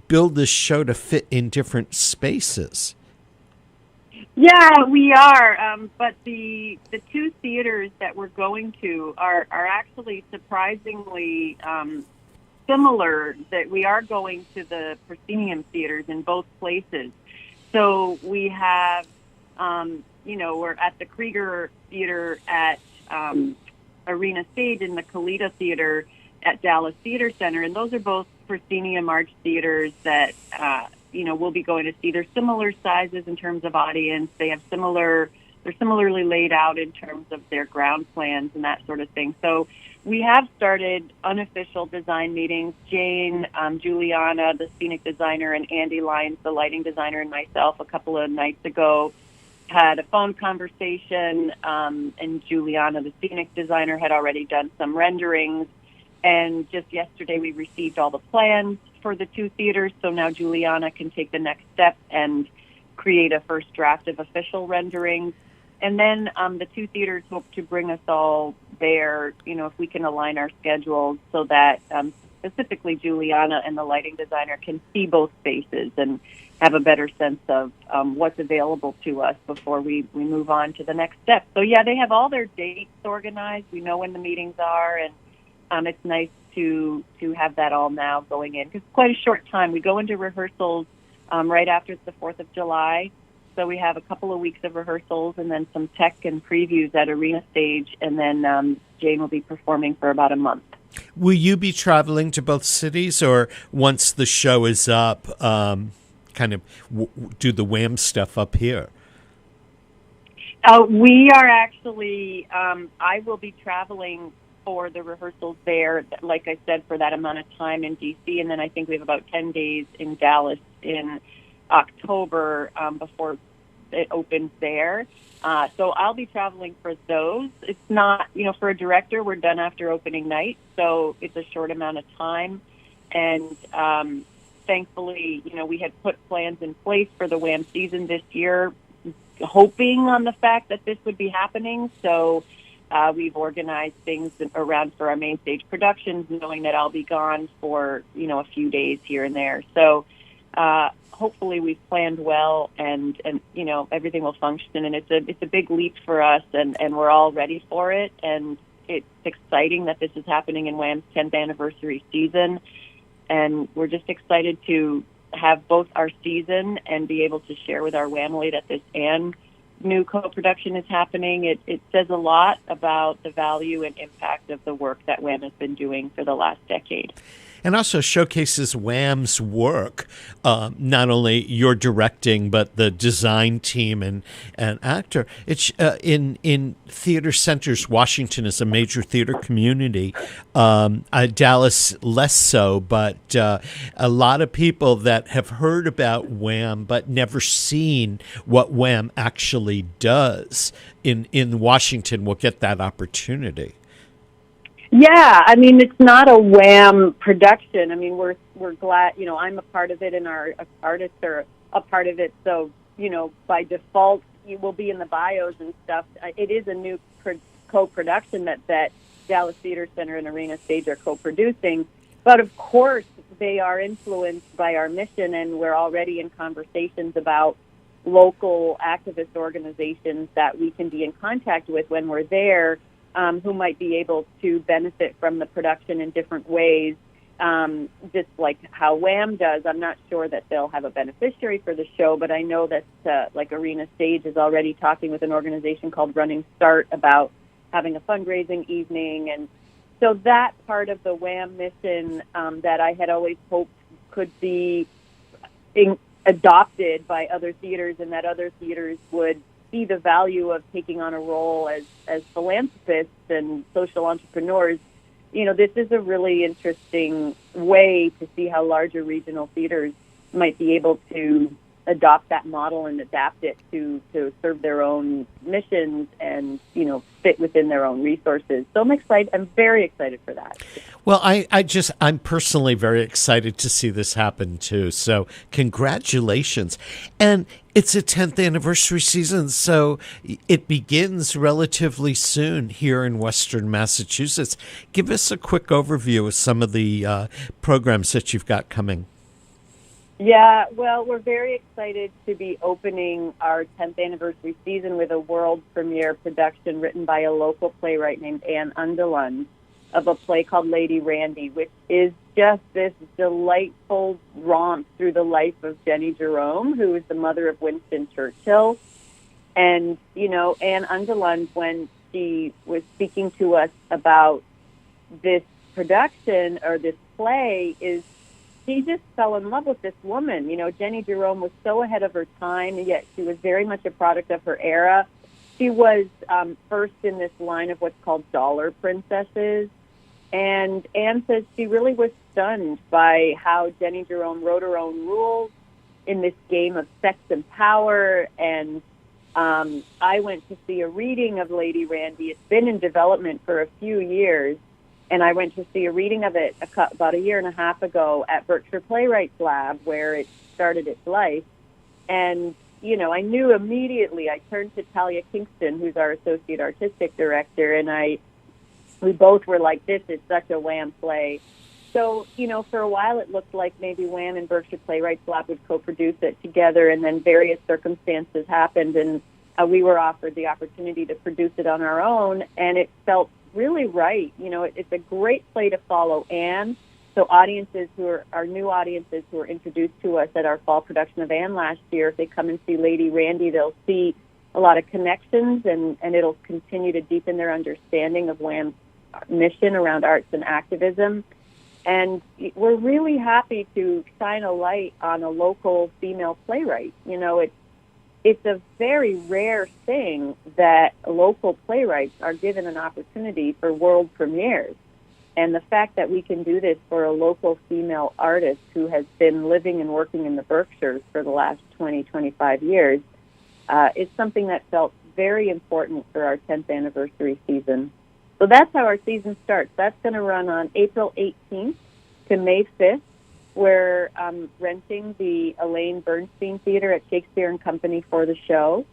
build this show to fit in different spaces. Yeah, we are. But the two theaters that we're going to are actually surprisingly similar. That we are going to the proscenium theaters in both places. So we have, we're at the Krieger Theater at Arena Stage and the Kalita Theater at Dallas Theater Center. And those are both proscenium arch theaters that, we'll be going to see. They're similar sizes in terms of audience. They have they're They're similarly laid out in terms of their ground plans and that sort of thing. So we have started unofficial design meetings. Jane, Juliana, the scenic designer, and Andy Lyons, the lighting designer, and myself a couple of nights ago had a phone conversation, and Juliana, the scenic designer, had already done some renderings. And just yesterday we received all the plans for the two theaters, so now Juliana can take the next step and create a first draft of official renderings. And then the two theaters hope to bring us all there, if we can align our schedules so that specifically Juliana and the lighting designer can see both spaces and have a better sense of what's available to us before we move on to the next step. So, yeah, they have all their dates organized. We know when the meetings are, and it's nice to have that all now going in, because it's quite a short time. We go into rehearsals right after the 4th of July. So we have a couple of weeks of rehearsals and then some tech and previews at Arena Stage, and then Jane will be performing for about a month. Will you be traveling to both cities, or once the show is up, kind of do the Wham stuff up here? We are actually, I will be traveling for the rehearsals there, like I said, for that amount of time in D.C., and then I think we have about 10 days in Dallas in October before it opens there. So I'll be traveling for those. It's not, for a director, we're done after opening night, so it's a short amount of time. And thankfully, we had put plans in place for the Wham season this year, hoping on the fact that this would be happening. So we've organized things around for our main stage productions, knowing that I'll be gone for, a few days here and there. So hopefully we've planned well, and everything will function. And it's a big leap for us, and we're all ready for it. And it's exciting that this is happening in Wham's 10th anniversary season. And we're just excited to have both our season and be able to share with our Whamily that this and new co-production is happening. It says a lot about the value and impact of the work that Wham has been doing for the last decade. And also showcases Wham's work, not only your directing, but the design team and actor. It's in theater centers. Washington is a major theater community. Dallas less so, but a lot of people that have heard about Wham but never seen what Wham actually does in Washington will get that opportunity. Yeah, it's not a Wham production. We're glad, I'm a part of it, and our artists are a part of it. So, by default, you will be in the bios and stuff. It is a new co-production that Dallas Theater Center and Arena Stage are co-producing. But, of course, they are influenced by our mission, and we're already in conversations about local activist organizations that we can be in contact with when we're there, who might be able to benefit from the production in different ways, just like how Wham does. I'm not sure that they'll have a beneficiary for the show, but I know that like Arena Stage is already talking with an organization called Running Start about having a fundraising evening. And so that part of the Wham mission that I had always hoped could be adopted by other theaters, and that other theaters would see the value of taking on a role as philanthropists and social entrepreneurs. This is a really interesting way to see how larger regional theaters might be able to adopt that model and adapt it to serve their own missions and, fit within their own resources. So I'm excited. I'm very excited for that. Well, I'm personally very excited to see this happen too. So congratulations. And it's a 10th anniversary season, so it begins relatively soon here in Western Massachusetts. Give us a quick overview of some of the programs that you've got coming. Yeah, well, we're very excited to be opening our 10th anniversary season with a world premiere production written by a local playwright named Anne Undelund of a play called Lady Randy, which is just this delightful romp through the life of Jenny Jerome, who is the mother of Winston Churchill. And, Anne Undelund, when she was speaking to us about this production or this play, she just fell in love with this woman. Jenny Jerome was so ahead of her time, yet she was very much a product of her era. she was first in this line of what's called dollar princesses. And Anne says she really was stunned by how Jenny Jerome wrote her own rules in this game of sex and power. And I went to see a reading of Lady Randy. It's been in development for a few years. And I went to see a reading of it about a year and a half ago at Berkshire Playwrights Lab, where it started its life. And, you know, I knew immediately. I turned to Talia Kingston, who's our associate artistic director, and we both were like, this is such a Wham play. So, you know, for a while it looked like maybe Wham and Berkshire Playwrights Lab would co-produce it together, and then various circumstances happened, and we were offered the opportunity to produce it on our own, and it felt really right. You know, it's a great play to follow Anne. So audiences our new audiences who were introduced to us at our fall production of Anne last year, if they come and see Lady Randy, they'll see a lot of connections, and it'll continue to deepen their understanding of Wham's mission around arts and activism. And we're really happy to shine a light on a local female playwright. You know, it's a very rare thing that local playwrights are given an opportunity for world premieres. And the fact that we can do this for a local female artist who has been living and working in the Berkshires for the last 20, 25 years is something that felt very important for our 10th anniversary season. So that's how our season starts. That's going to run on April 18th to May 5th. We're renting the Elaine Bernstein Theater at Shakespeare and Company for the show.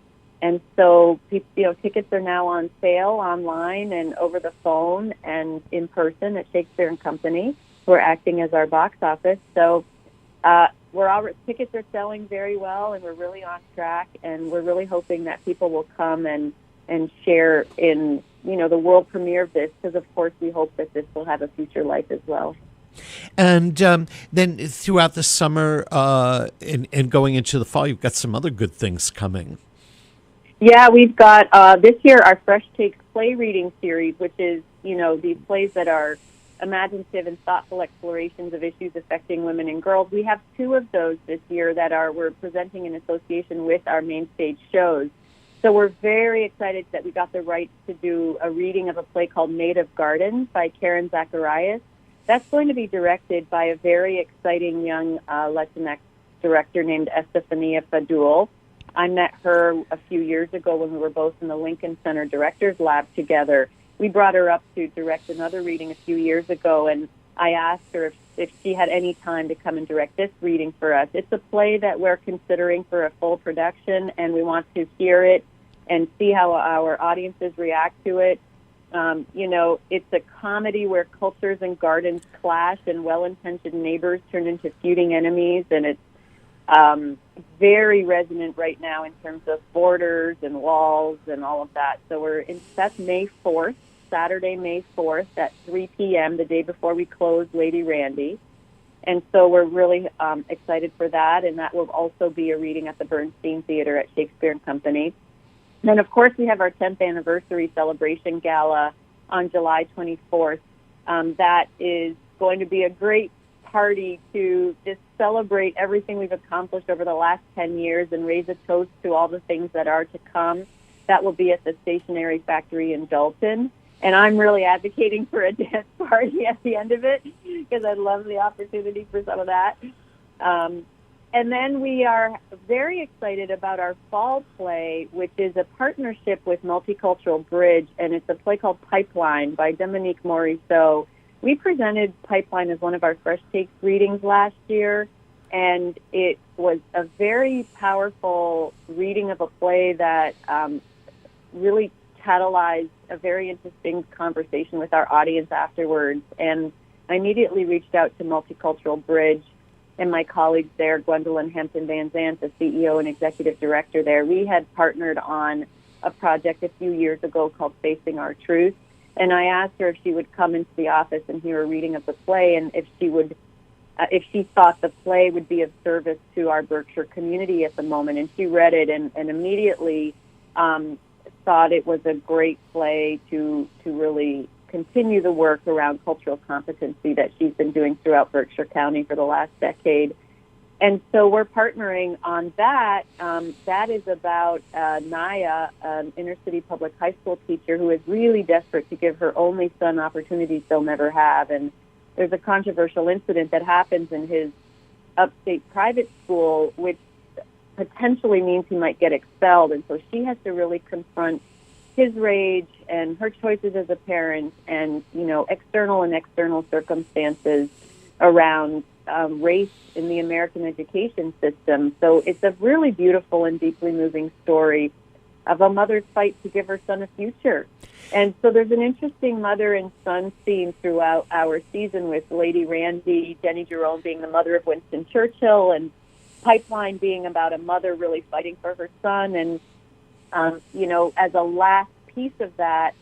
And so, you know, tickets are now on sale online and over the phone and in person at Shakespeare and Company, who are acting as our box office. So tickets are selling very well, and we're really on track, and we're really hoping that people will come and share in, you know, the world premiere of this, because of course we hope that this will have a future life as well. And then throughout the summer and going into the fall, you've got some other good things coming. Yeah, we've got this year our Fresh Takes play reading series, which is, you know, these plays that are imaginative and thoughtful explorations of issues affecting women and girls. We have 2 of those this year that we're presenting in association with our main stage shows. So we're very excited that we got the rights to do a reading of a play called Native Gardens by Karen Zacharias. That's going to be directed by a very exciting young Latinx director named Estefania Fadul. I met her a few years ago when we were both in the Lincoln Center Directors Lab together. We brought her up to direct another reading a few years ago, and I asked her if she had any time to come and direct this reading for us. It's a play that we're considering for a full production, and we want to hear it and see how our audiences react to it. You know, it's a comedy where cultures and gardens clash and well-intentioned neighbors turn into feuding enemies, and it's very resonant right now in terms of borders and walls and all of that. So that's May 4th, Saturday, May 4th at 3 p.m., the day before we close Lady Randy. And so we're really excited for that, and that will also be a reading at the Bernstein Theater at Shakespeare and Company. And then, of course, we have our 10th anniversary celebration gala on July 24th. That is going to be a great party to just celebrate everything we've accomplished over the last 10 years and raise a toast to all the things that are to come. That will be at the Stationery Factory in Dalton. And I'm really advocating for a dance party at the end of it because I love the opportunity for some of that. And then we are very excited about our fall play, which is a partnership with Multicultural Bridge, and it's a play called Pipeline by Dominique Morisseau. We presented Pipeline as one of our Fresh Takes readings last year, and it was a very powerful reading of a play that really catalyzed a very interesting conversation with our audience afterwards. And I immediately reached out to Multicultural Bridge and my colleagues there, Gwendolyn Hampton Van Zandt, the CEO and executive director there. We had partnered on a project a few years ago called Facing Our Truth. And I asked her if she would come into the office and hear a reading of the play, and if she thought the play would be of service to our Berkshire community at the moment. And she read it and immediately thought it was a great play to really continue the work around cultural competency that she's been doing throughout Berkshire County for the last decade. And so we're partnering on that. That is about Naya, an inner city public high school teacher who is really desperate to give her only son opportunities they'll never have. And there's a controversial incident that happens in his upstate private school, which potentially means he might get expelled. And so she has to really confront his rage and her choices as a parent and, external and external circumstances around race in the American education system. So it's a really beautiful and deeply moving story of a mother's fight to give her son a future. And so there's an interesting mother and son theme throughout our season, with Lady Randy, Jenny Jerome being the mother of Winston Churchill, and Pipeline being about a mother really fighting for her son. And, as a last piece of that,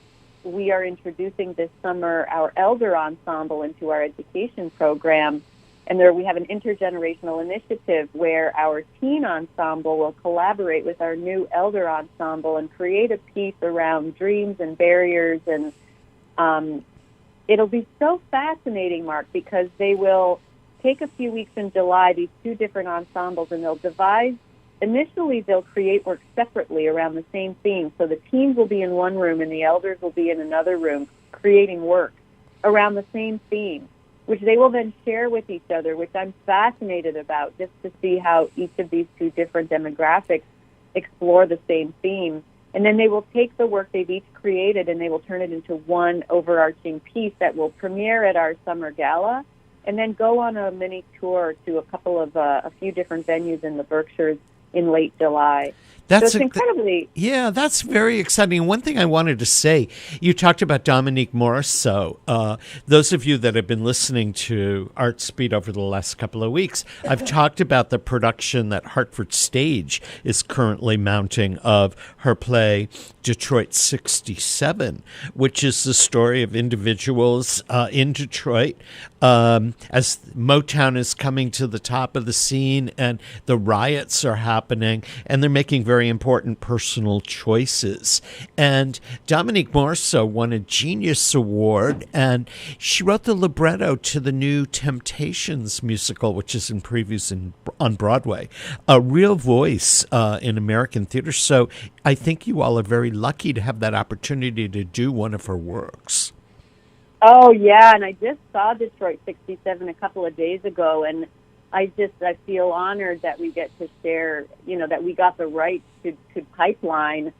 we are introducing this summer our elder ensemble into our education program. And there we have an intergenerational initiative where our teen ensemble will collaborate with our new elder ensemble and create a piece around dreams and barriers. And it'll be so fascinating, Mark, because they will take a few weeks in July, these two different ensembles, and they'll devise. Initially, they'll create work separately around the same theme. So the teens will be in one room and the elders will be in another room creating work around the same theme, which they will then share with each other, which I'm fascinated about, just to see how each of these two different demographics explore the same theme. And then they will take the work they've each created and they will turn it into one overarching piece that will premiere at our summer gala and then go on a mini tour to a few different venues in the Berkshires in late July. So it's incredibly... Yeah, that's very exciting. One thing I wanted to say, you talked about Dominique Morisseau. Those of you that have been listening to Art Speed over the last couple of weeks, I've talked about the production that Hartford Stage is currently mounting of her play Detroit 67, which is the story of individuals in Detroit as Motown is coming to the top of the scene and the riots are happening, and they're making very important personal choices. And Dominique Morisseau won a Genius Award, and she wrote the libretto to the new Temptations musical, which is in previews on Broadway. A real voice in American theater. So I think you all are very lucky to have that opportunity to do one of her works. Oh, yeah, and I just saw Detroit 67 a couple of days ago, and I feel honored that we get to share, that we got the rights to Pipeline,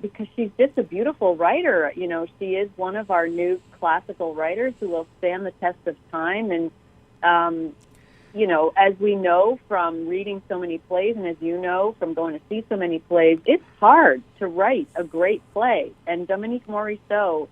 because she's just a beautiful writer. She is one of our new classical writers who will stand the test of time. And, as we know from reading so many plays, and as you know from going to see so many plays, it's hard to write a great play. And Dominique Morisseau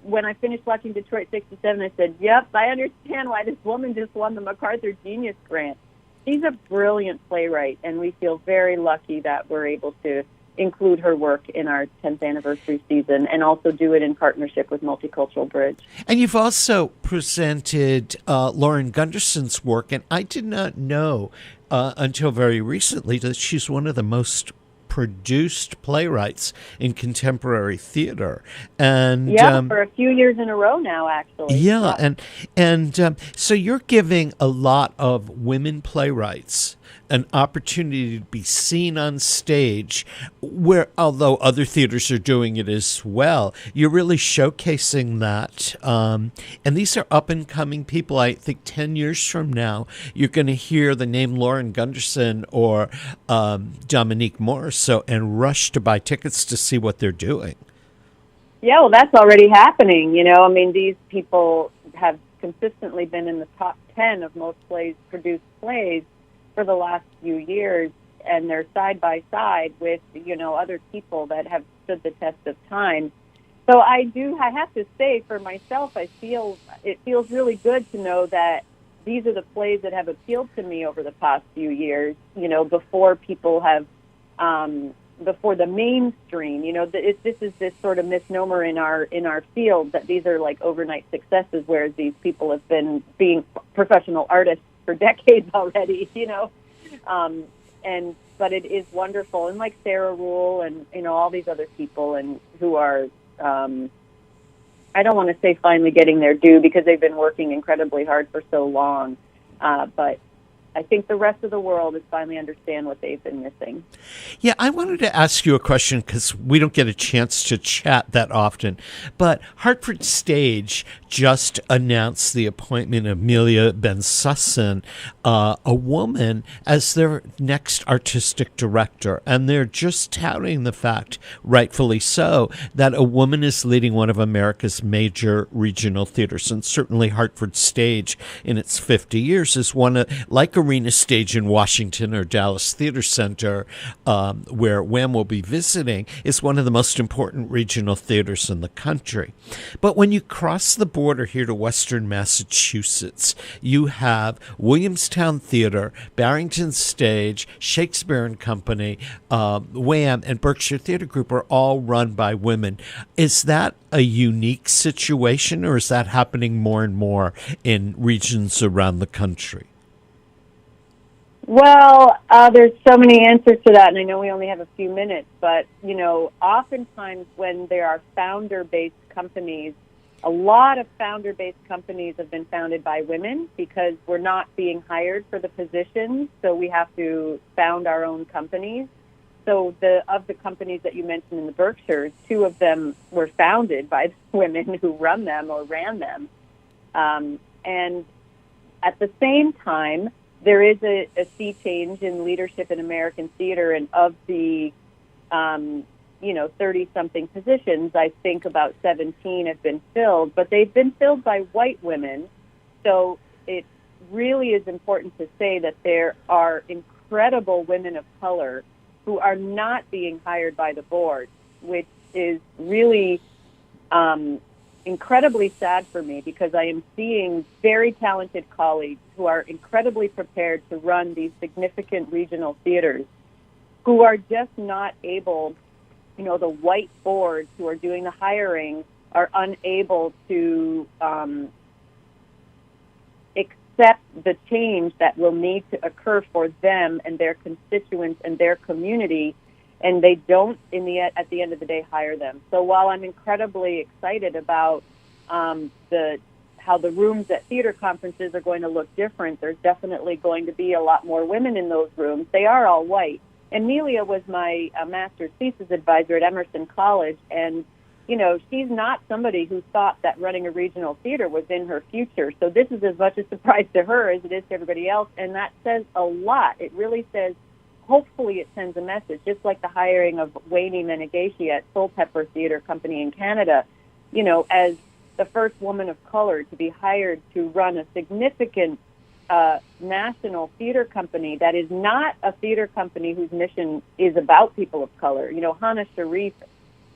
when I finished watching Detroit 67, I said, yep, I understand why this woman just won the MacArthur Genius Grant. She's a brilliant playwright, and we feel very lucky that we're able to include her work in our 10th anniversary season and also do it in partnership with Multicultural Bridge. And you've also presented Lauren Gunderson's work, and I did not know until very recently that she's one of the most produced playwrights in contemporary theater, and for a few years in a row now, actually. And so you're giving a lot of women playwrights an opportunity to be seen on stage, where, although other theaters are doing it as well, you're really showcasing that. And these are up-and-coming people. I think 10 years from now, you're going to hear the name Lauren Gunderson or Dominique Morisseau and rush to buy tickets to see what they're doing. Yeah, well, that's already happening. These people have consistently been in the top 10 of most produced plays for the last few years, and they're side by side with, other people that have stood the test of time. So I have to say for myself, it feels really good to know that these are the plays that have appealed to me over the past few years, before people have, before the mainstream, this is this sort of misnomer in our field that these are like overnight successes, whereas these people have been being professional artists for decades already, but it is wonderful. And like Sarah Rule and, all these other people and who are, I don't want to say finally getting their due because they've been working incredibly hard for so long, But I think the rest of the world is finally understand what they've been missing. Yeah, I wanted to ask you a question because we don't get a chance to chat that often. But Hartford Stage just announced the appointment of Amelia Ben-Sussin, a woman, as their next artistic director. And they're just touting the fact, rightfully so, that a woman is leading one of America's major regional theaters. And certainly Hartford Stage, in its 50 years, is one of, like Arena Stage in Washington or Dallas Theater Center, where Wham will be visiting, is one of the most important regional theaters in the country. But when you cross the border here to Western Massachusetts, you have Williamstown Theater, Barrington Stage, Shakespeare and Company, Wham, and Berkshire Theater Group are all run by women. Is that a unique situation, or is that happening more and more in regions around the country? Well, there's so many answers to that, and I know we only have a few minutes, but, oftentimes when there are founder-based companies, a lot of founder-based companies have been founded by women because we're not being hired for the positions, so we have to found our own companies. So of the companies that you mentioned in the Berkshires, 2 of them were founded by women who run them or ran them. And at the same time, there is a sea change in leadership in American theater, and of the 30-something positions, I think about 17 have been filled, but they've been filled by white women. So it really is important to say that there are incredible women of color who are not being hired by the board, which is really incredibly sad for me, because I am seeing very talented colleagues who are incredibly prepared to run these significant regional theaters who are just not able, the white boards who are doing the hiring are unable to accept the change that will need to occur for them and their constituents and their community, and they don't, at the end of the day, hire them. So while I'm incredibly excited about how the rooms at theater conferences are going to look different, there's definitely going to be a lot more women in those rooms. They are all white. Amelia was my master's thesis advisor at Emerson College, and she's not somebody who thought that running a regional theater was in her future. So this is as much a surprise to her as it is to everybody else, and that says a lot. It really says, hopefully it sends a message, just like the hiring of Wayne Menegashi at Soul Pepper Theater Company in Canada, as the first woman of color to be hired to run a significant national theater company that is not a theater company whose mission is about people of color. Hannah Sharif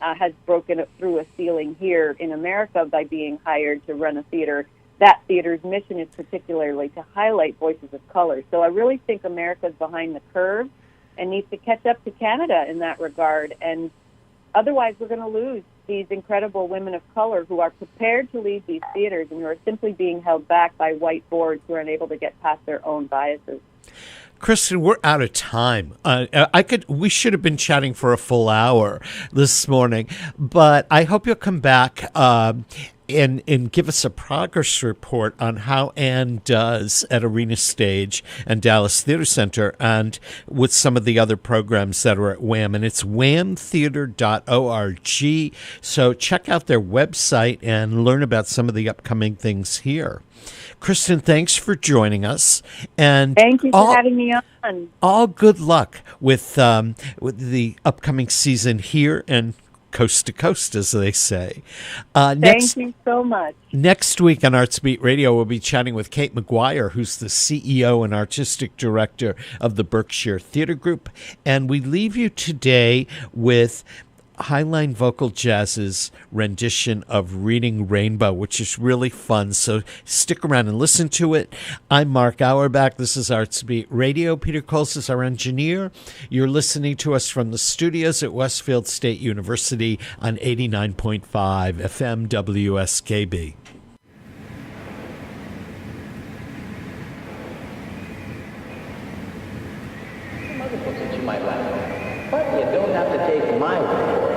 has broken through a ceiling here in America by being hired to run a theater. That theater's mission is particularly to highlight voices of color. So I really think America's behind the curve and needs to catch up to Canada in that regard. And otherwise, we're going to lose these incredible women of color who are prepared to lead these theaters and who are simply being held back by white boards who are unable to get past their own biases. Kristen, we're out of time. We should have been chatting for a full hour this morning, but I hope you'll come back and give us a progress report on how Anne does at Arena Stage and Dallas Theater Center, and with some of the other programs that are at Wham. And it's whamtheater.org. So check out their website and learn about some of the upcoming things here. Kristen, thanks for joining us, and thank you for having me on. All good luck with the upcoming season here and coast to coast, as they say. Thank you so much. Next week on Artsbeat Radio, we'll be chatting with Kate McGuire, who's the CEO and artistic director of the Berkshire Theater Group, and we leave you today with Highline Vocal Jazz's rendition of Reading Rainbow, which is really fun. So stick around and listen to it. I'm Mark Auerbach. This is Artsbeat Radio. Peter Coles is our engineer. You're listening to us from the studios at Westfield State University on 89.5 FM WSKB. Some other books that you might like, but you don't have to take my word.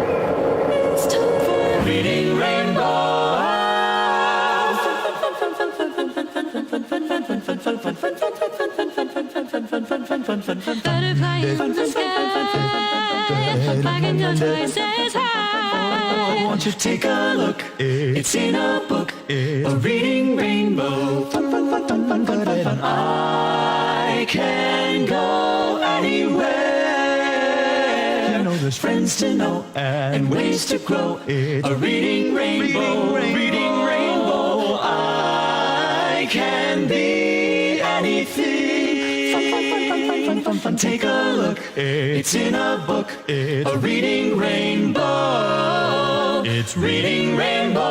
Reading Rainbow. Butterfly in the sky, back in your toys days high. Won't you take a look? It's in a book, a reading rainbow. Fun, fun, fun, fun, fun, fun, fun, fun. I can go anywhere. You know there's friends to know and ways to grow. It's a reading rainbow, reading rainbow. I can be anything. Fun, fun, fun, fun, fun, fun, fun, fun. Take a look. It's in a book, a reading rainbow. It's reading rainbow.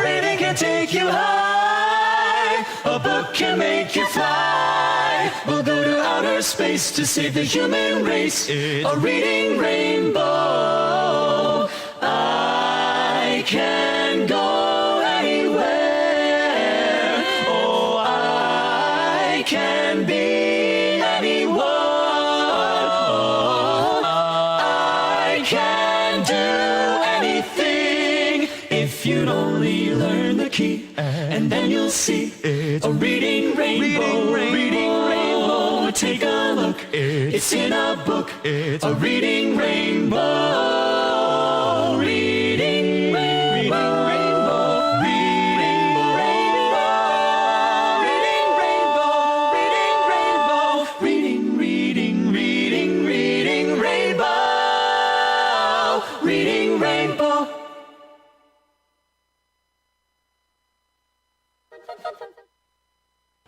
Reading can take you high. A book can make you fly. We'll go to outer space to save the human race. A reading rainbow. I can go anywhere. Oh, I can be anyone. I can do anything if you'd only learn the key, and then you'll see it's a reading rainbow. Reading rainbow. Take a look. It's in a book. It's a reading rainbow. Reading rainbow. Reading rainbow. Reading rainbow. Reading rainbow. Reading, reading, reading, reading rainbow. Reading rainbow.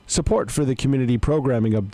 Support for the community programming of